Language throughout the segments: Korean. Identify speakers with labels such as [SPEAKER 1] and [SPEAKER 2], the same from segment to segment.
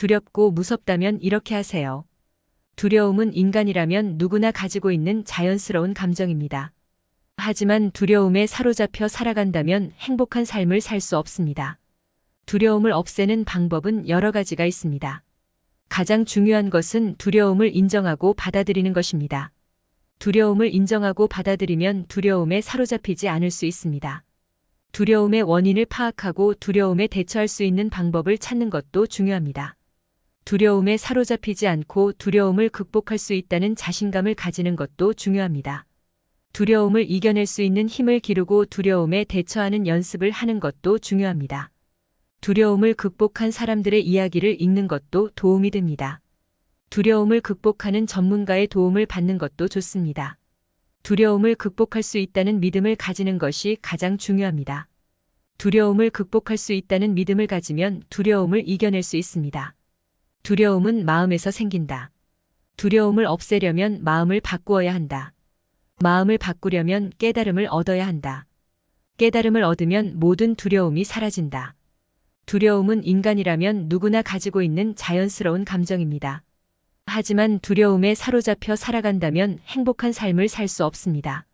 [SPEAKER 1] 두렵고 무섭다면 이렇게 하세요. 두려움은 인간이라면 누구나 가지고 있는 자연스러운 감정입니다. 하지만 두려움에 사로잡혀 살아간다면 행복한 삶을 살 수 없습니다. 두려움을 없애는 방법은 여러 가지가 있습니다. 가장 중요한 것은 두려움을 인정하고 받아들이는 것입니다. 두려움을 인정하고 받아들이면 두려움에 사로잡히지 않을 수 있습니다. 두려움의 원인을 파악하고 두려움에 대처할 수 있는 방법을 찾는 것도 중요합니다. 두려움에 사로잡히지 않고 두려움을 극복할 수 있다는 자신감을 가지는 것도 중요합니다. 두려움을 이겨낼 수 있는 힘을 기르고 두려움에 대처하는 연습을 하는 것도 중요합니다. 두려움을 극복한 사람들의 이야기를 읽는 것도 도움이 됩니다. 두려움을 극복하는 전문가의 도움을 받는 것도 좋습니다. 두려움을 극복할 수 있다는 믿음을 가지는 것이 가장 중요합니다. 두려움을 극복할 수 있다는 믿음을 가지면 두려움을 이겨낼 수 있습니다. 두려움은 마음에서 생긴다. 두려움을 없애려면 마음을 바꾸어야 한다. 마음을 바꾸려면 깨달음을 얻어야 한다. 깨달음을 얻으면 모든 두려움이 사라진다. 두려움은 인간이라면 누구나 가지고 있는 자연스러운 감정입니다. 하지만 두려움에 사로잡혀 살아간다면 행복한 삶을 살 수 없습니다.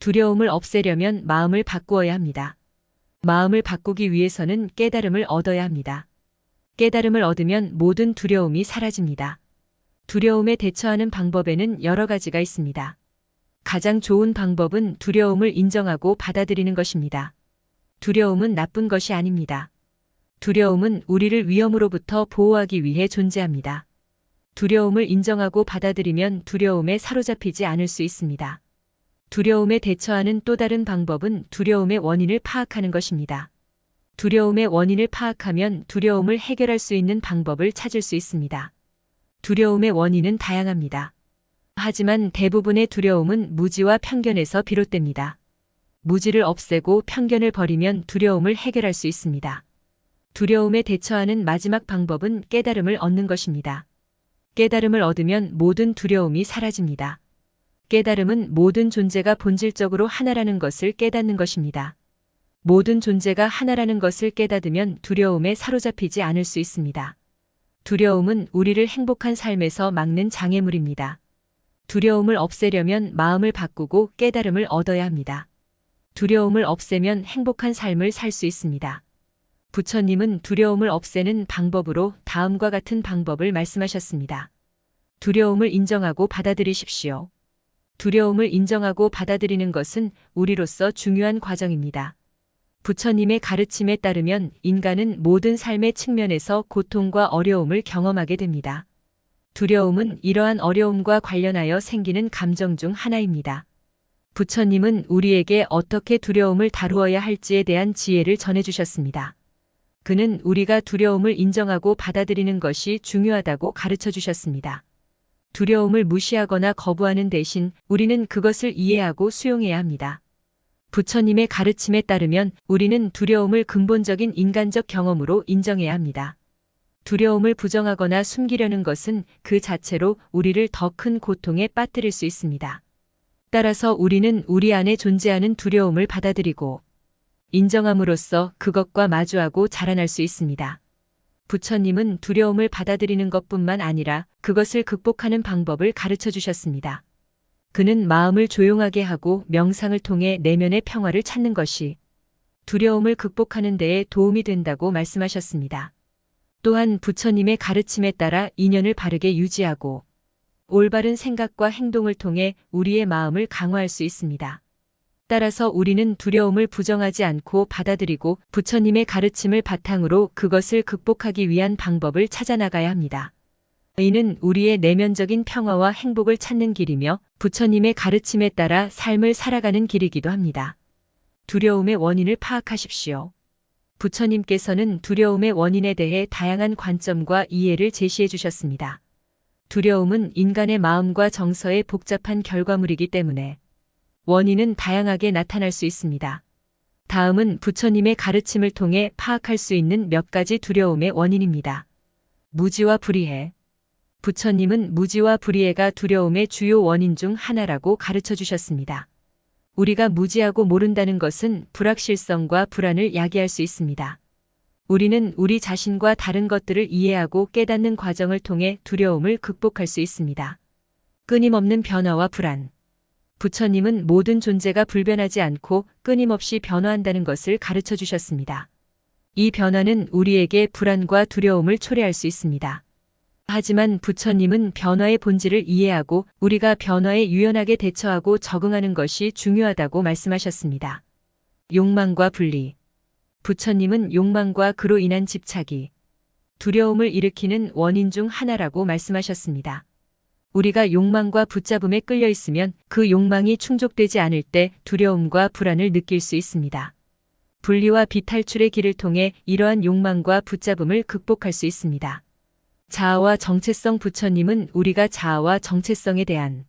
[SPEAKER 1] 두려움을 없애려면 마음을 바꾸어야 합니다. 마음을 바꾸기 위해서는 깨달음을 얻어야 합니다. 깨달음을 얻으면 모든 두려움이 사라집니다. 두려움에 대처하는 방법에는 여러 가지가 있습니다. 가장 좋은 방법은 두려움을 인정하고 받아들이는 것입니다. 두려움은 나쁜 것이 아닙니다. 두려움은 우리를 위험으로부터 보호하기 위해 존재합니다. 두려움을 인정하고 받아들이면 두려움에 사로잡히지 않을 수 있습니다. 두려움에 대처하는 또 다른 방법은 두려움의 원인을 파악하는 것입니다. 두려움의 원인을 파악하면 두려움을 해결할 수 있는 방법을 찾을 수 있습니다. 두려움의 원인은 다양합니다. 하지만 대부분의 두려움은 무지와 편견에서 비롯됩니다. 무지를 없애고 편견을 버리면 두려움을 해결할 수 있습니다. 두려움에 대처하는 마지막 방법은 깨달음을 얻는 것입니다. 깨달음을 얻으면 모든 두려움이 사라집니다. 깨달음은 모든 존재가 본질적으로 하나라는 것을 깨닫는 것입니다. 모든 존재가 하나라는 것을 깨닫으면 두려움에 사로잡히지 않을 수 있습니다. 두려움은 우리를 행복한 삶에서 막는 장애물입니다. 두려움을 없애려면 마음을 바꾸고 깨달음을 얻어야 합니다. 두려움을 없애면 행복한 삶을 살 수 있습니다. 부처님은 두려움을 없애는 방법으로 다음과 같은 방법을 말씀하셨습니다. 두려움을 인정하고 받아들이십시오. 두려움을 인정하고 받아들이는 것은 우리로서 중요한 과정입니다. 부처님의 가르침에 따르면 인간은 모든 삶의 측면에서 고통과 어려움을 경험하게 됩니다. 두려움은 이러한 어려움과 관련하여 생기는 감정 중 하나입니다. 부처님은 우리에게 어떻게 두려움을 다루어야 할지에 대한 지혜를 전해주셨습니다. 그는 우리가 두려움을 인정하고 받아들이는 것이 중요하다고 가르쳐 주셨습니다. 두려움을 무시하거나 거부하는 대신 우리는 그것을 이해하고 수용해야 합니다. 부처님의 가르침에 따르면 우리는 두려움을 근본적인 인간적 경험으로 인정해야 합니다. 두려움을 부정하거나 숨기려는 것은 그 자체로 우리를 더 큰 고통에 빠뜨릴 수 있습니다. 따라서 우리는 우리 안에 존재하는 두려움을 받아들이고 인정함으로써 그것과 마주하고 자라날 수 있습니다. 부처님은 두려움을 받아들이는 것뿐만 아니라 그것을 극복하는 방법을 가르쳐 주셨습니다. 그는 마음을 조용하게 하고 명상을 통해 내면의 평화를 찾는 것이 두려움을 극복하는 데에 도움이 된다고 말씀하셨습니다. 또한 부처님의 가르침에 따라 인연을 바르게 유지하고 올바른 생각과 행동을 통해 우리의 마음을 강화할 수 있습니다. 따라서 우리는 두려움을 부정하지 않고 받아들이고 부처님의 가르침을 바탕으로 그것을 극복하기 위한 방법을 찾아나가야 합니다. 이는 우리의 내면적인 평화와 행복을 찾는 길이며 부처님의 가르침에 따라 삶을 살아가는 길이기도 합니다. 두려움의 원인을 파악하십시오. 부처님께서는 두려움의 원인에 대해 다양한 관점과 이해를 제시해 주셨습니다. 두려움은 인간의 마음과 정서의 복잡한 결과물이기 때문에 원인은 다양하게 나타날 수 있습니다. 다음은 부처님의 가르침을 통해 파악할 수 있는 몇 가지 두려움의 원인입니다. 무지와 불이해. 부처님은 무지와 불이해가 두려움의 주요 원인 중 하나라고 가르쳐 주셨습니다. 우리가 무지하고 모른다는 것은 불확실성과 불안을 야기할 수 있습니다. 우리는 우리 자신과 다른 것들을 이해하고 깨닫는 과정을 통해 두려움을 극복할 수 있습니다. 끊임없는 변화와 불안. 부처님은 모든 존재가 불변하지 않고 끊임없이 변화한다는 것을 가르쳐 주셨습니다. 이 변화는 우리에게 불안과 두려움을 초래할 수 있습니다. 하지만 부처님은 변화의 본질을 이해하고 우리가 변화에 유연하게 대처하고 적응하는 것이 중요하다고 말씀하셨습니다. 욕망과 분리. 부처님은 욕망과 그로 인한 집착이 두려움을 일으키는 원인 중 하나라고 말씀하셨습니다. 우리가 욕망과 붙잡음에 끌려 있으면 그 욕망이 충족되지 않을 때 두려움과 불안을 느낄 수 있습니다. 분리와 비탈출의 길을 통해 이러한 욕망과 붙잡음을 극복할 수 있습니다. 자아와 정체성. 부처님은 우리가 자아와 정체성에 대한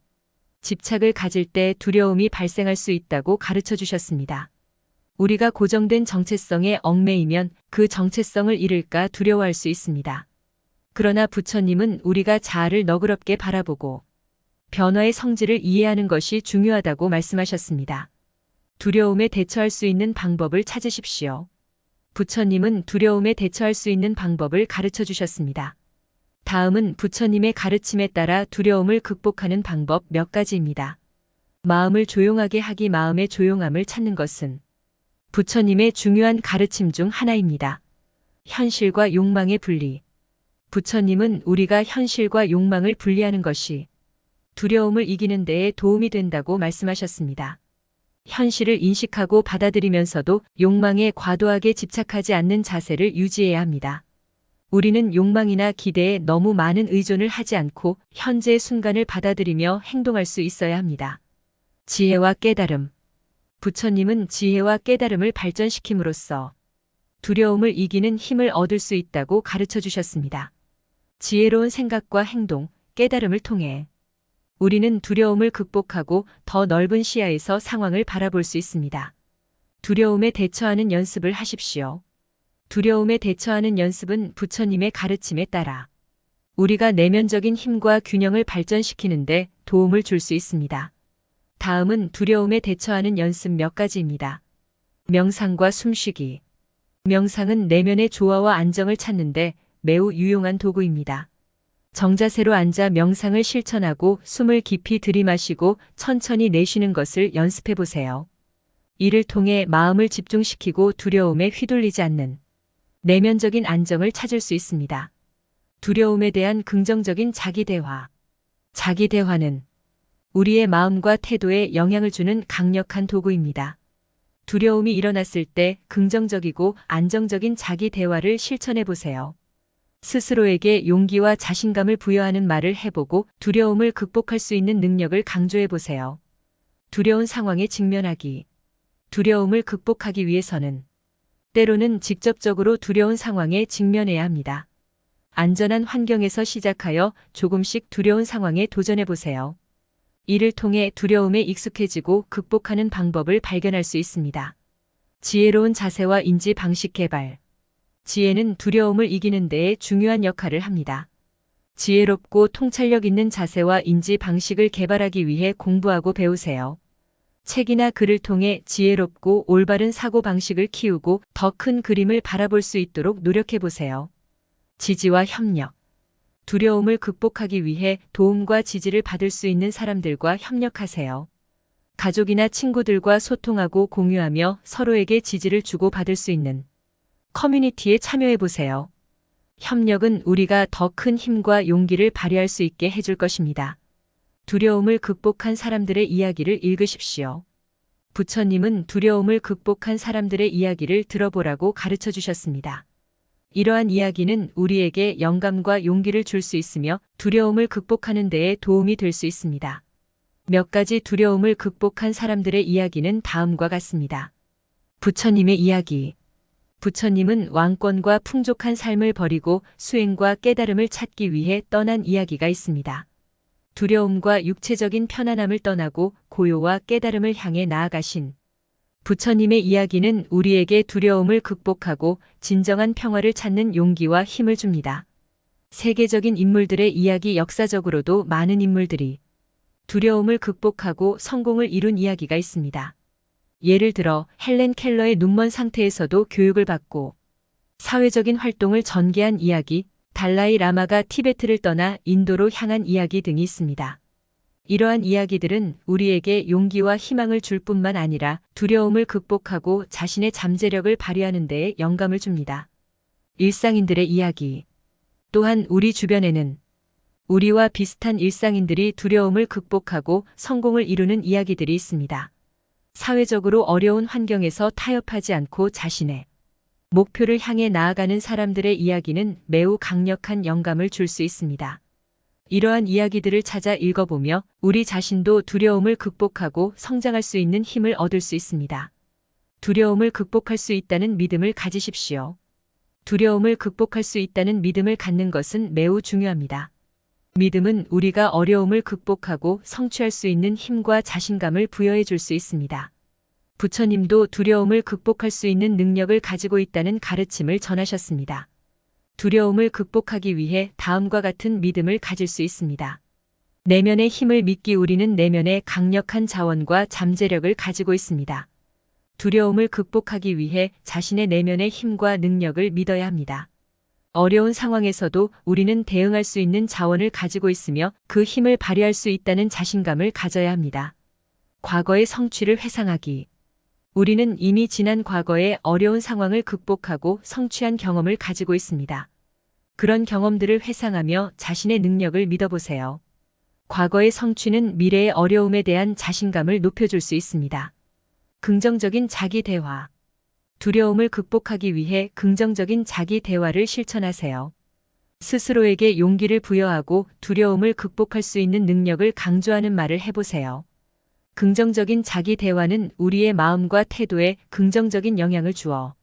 [SPEAKER 1] 집착을 가질 때 두려움이 발생할 수 있다고 가르쳐 주셨습니다. 우리가 고정된 정체성에 얽매이면 그 정체성을 잃을까 두려워할 수 있습니다. 그러나 부처님은 우리가 자아를 너그럽게 바라보고 변화의 성질을 이해하는 것이 중요하다고 말씀하셨습니다. 두려움에 대처할 수 있는 방법을 찾으십시오. 부처님은 두려움에 대처할 수 있는 방법을 가르쳐 주셨습니다. 다음은 부처님의 가르침에 따라 두려움을 극복하는 방법 몇 가지입니다. 마음을 조용하게 하기. 마음의 조용함을 찾는 것은 부처님의 중요한 가르침 중 하나입니다. 현실과 욕망의 분리. 부처님은 우리가 현실과 욕망을 분리하는 것이 두려움을 이기는 데에 도움이 된다고 말씀하셨습니다. 현실을 인식하고 받아들이면서도 욕망에 과도하게 집착하지 않는 자세를 유지해야 합니다. 우리는 욕망이나 기대에 너무 많은 의존을 하지 않고 현재의 순간을 받아들이며 행동할 수 있어야 합니다. 지혜와 깨달음. 부처님은 지혜와 깨달음을 발전시킴으로써 두려움을 이기는 힘을 얻을 수 있다고 가르쳐 주셨습니다. 지혜로운 생각과 행동, 깨달음을 통해 우리는 두려움을 극복하고 더 넓은 시야에서 상황을 바라볼 수 있습니다. 두려움에 대처하는 연습을 하십시오. 두려움에 대처하는 연습은 부처님의 가르침에 따라 우리가 내면적인 힘과 균형을 발전시키는데 도움을 줄 수 있습니다. 다음은 두려움에 대처하는 연습 몇 가지입니다. 명상과 숨쉬기. 명상은 내면의 조화와 안정을 찾는데 매우 유용한 도구입니다. 정자세로 앉아 명상을 실천하고 숨을 깊이 들이마시고 천천히 내쉬는 것을 연습해 보세요. 이를 통해 마음을 집중시키고 두려움에 휘둘리지 않는 내면적인 안정을 찾을 수 있습니다. 두려움에 대한 긍정적인 자기대화. 자기대화는 우리의 마음과 태도에 영향을 주는 강력한 도구입니다. 두려움이 일어났을 때 긍정적이고 안정적인 자기대화를 실천해 보세요. 스스로에게 용기와 자신감을 부여하는 말을 해보고 두려움을 극복할 수 있는 능력을 강조해 보세요. 두려운 상황에 직면하기. 두려움을 극복하기 위해서는 때로는 직접적으로 두려운 상황에 직면해야 합니다. 안전한 환경에서 시작하여 조금씩 두려운 상황에 도전해 보세요. 이를 통해 두려움에 익숙해지고 극복하는 방법을 발견할 수 있습니다. 지혜로운 자세와 인지 방식 개발. 지혜는 두려움을 이기는 데에 중요한 역할을 합니다. 지혜롭고 통찰력 있는 자세와 인지 방식을 개발하기 위해 공부하고 배우세요. 책이나 글을 통해 지혜롭고 올바른 사고 방식을 키우고 더 큰 그림을 바라볼 수 있도록 노력해 보세요. 지지와 협력. 두려움을 극복하기 위해 도움과 지지를 받을 수 있는 사람들과 협력하세요. 가족이나 친구들과 소통하고 공유하며 서로에게 지지를 주고 받을 수 있는 커뮤니티에 참여해 보세요. 협력은 우리가 더 큰 힘과 용기를 발휘할 수 있게 해줄 것입니다. 두려움을 극복한 사람들의 이야기를 읽으십시오. 부처님은 두려움을 극복한 사람들의 이야기를 들어보라고 가르쳐 주셨습니다. 이러한 이야기는 우리에게 영감과 용기를 줄 수 있으며 두려움을 극복하는 데에 도움이 될 수 있습니다. 몇 가지 두려움을 극복한 사람들의 이야기는 다음과 같습니다. 부처님의 이야기. 부처님은 왕권과 풍족한 삶을 버리고 수행과 깨달음을 찾기 위해 떠난 이야기가 있습니다. 두려움과 육체적인 편안함을 떠나고 고요와 깨달음을 향해 나아가신 부처님의 이야기는 우리에게 두려움을 극복하고 진정한 평화를 찾는 용기와 힘을 줍니다. 세계적인 인물들의 이야기. 역사적으로도 많은 인물들이 두려움을 극복하고 성공을 이룬 이야기가 있습니다. 예를 들어 헬렌 켈러의 눈먼 상태에서도 교육을 받고 사회적인 활동을 전개한 이야기, 달라이 라마가 티베트를 떠나 인도로 향한 이야기 등이 있습니다. 이러한 이야기들은 우리에게 용기와 희망을 줄 뿐만 아니라 두려움을 극복하고 자신의 잠재력을 발휘하는 데에 영감을 줍니다. 일상인들의 이야기. 또한 우리 주변에는 우리와 비슷한 일상인들이 두려움을 극복하고 성공을 이루는 이야기들이 있습니다. 사회적으로 어려운 환경에서 타협하지 않고 자신의 목표를 향해 나아가는 사람들의 이야기는 매우 강력한 영감을 줄 수 있습니다. 이러한 이야기들을 찾아 읽어보며 우리 자신도 두려움을 극복하고 성장할 수 있는 힘을 얻을 수 있습니다. 두려움을 극복할 수 있다는 믿음을 가지십시오. 두려움을 극복할 수 있다는 믿음을 갖는 것은 매우 중요합니다. 믿음은 우리가 어려움을 극복하고 성취할 수 있는 힘과 자신감을 부여해 줄 수 있습니다. 부처님도 두려움을 극복할 수 있는 능력을 가지고 있다는 가르침을 전하셨습니다. 두려움을 극복하기 위해 다음과 같은 믿음을 가질 수 있습니다. 내면의 힘을 믿기. 우리는 내면의 강력한 자원과 잠재력을 가지고 있습니다. 두려움을 극복하기 위해 자신의 내면의 힘과 능력을 믿어야 합니다. 어려운 상황에서도 우리는 대응할 수 있는 자원을 가지고 있으며 그 힘을 발휘할 수 있다는 자신감을 가져야 합니다. 과거의 성취를 회상하기. 우리는 이미 지난 과거의 어려운 상황을 극복하고 성취한 경험을 가지고 있습니다. 그런 경험들을 회상하며 자신의 능력을 믿어보세요. 과거의 성취는 미래의 어려움에 대한 자신감을 높여줄 수 있습니다. 긍정적인 자기 대화. 두려움을 극복하기 위해 긍정적인 자기 대화를 실천하세요. 스스로에게 용기를 부여하고 두려움을 극복할 수 있는 능력을 강조하는 말을 해보세요. 긍정적인 자기 대화는 우리의 마음과 태도에 긍정적인 영향을 주어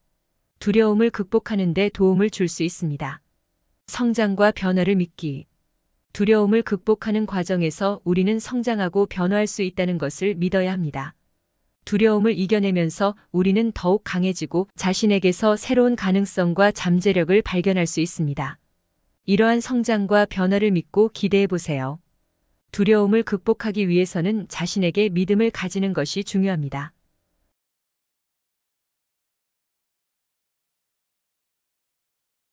[SPEAKER 1] 두려움을 극복하는 데 도움을 줄 수 있습니다. 성장과 변화를 믿기. 두려움을 극복하는 과정에서 우리는 성장하고 변화할 수 있다는 것을 믿어야 합니다. 두려움을 이겨내면서 우리는 더욱 강해지고 자신에게서 새로운 가능성과 잠재력을 발견할 수 있습니다. 이러한 성장과 변화를 믿고 기대해 보세요. 두려움을 극복하기 위해서는 자신에게 믿음을 가지는 것이 중요합니다.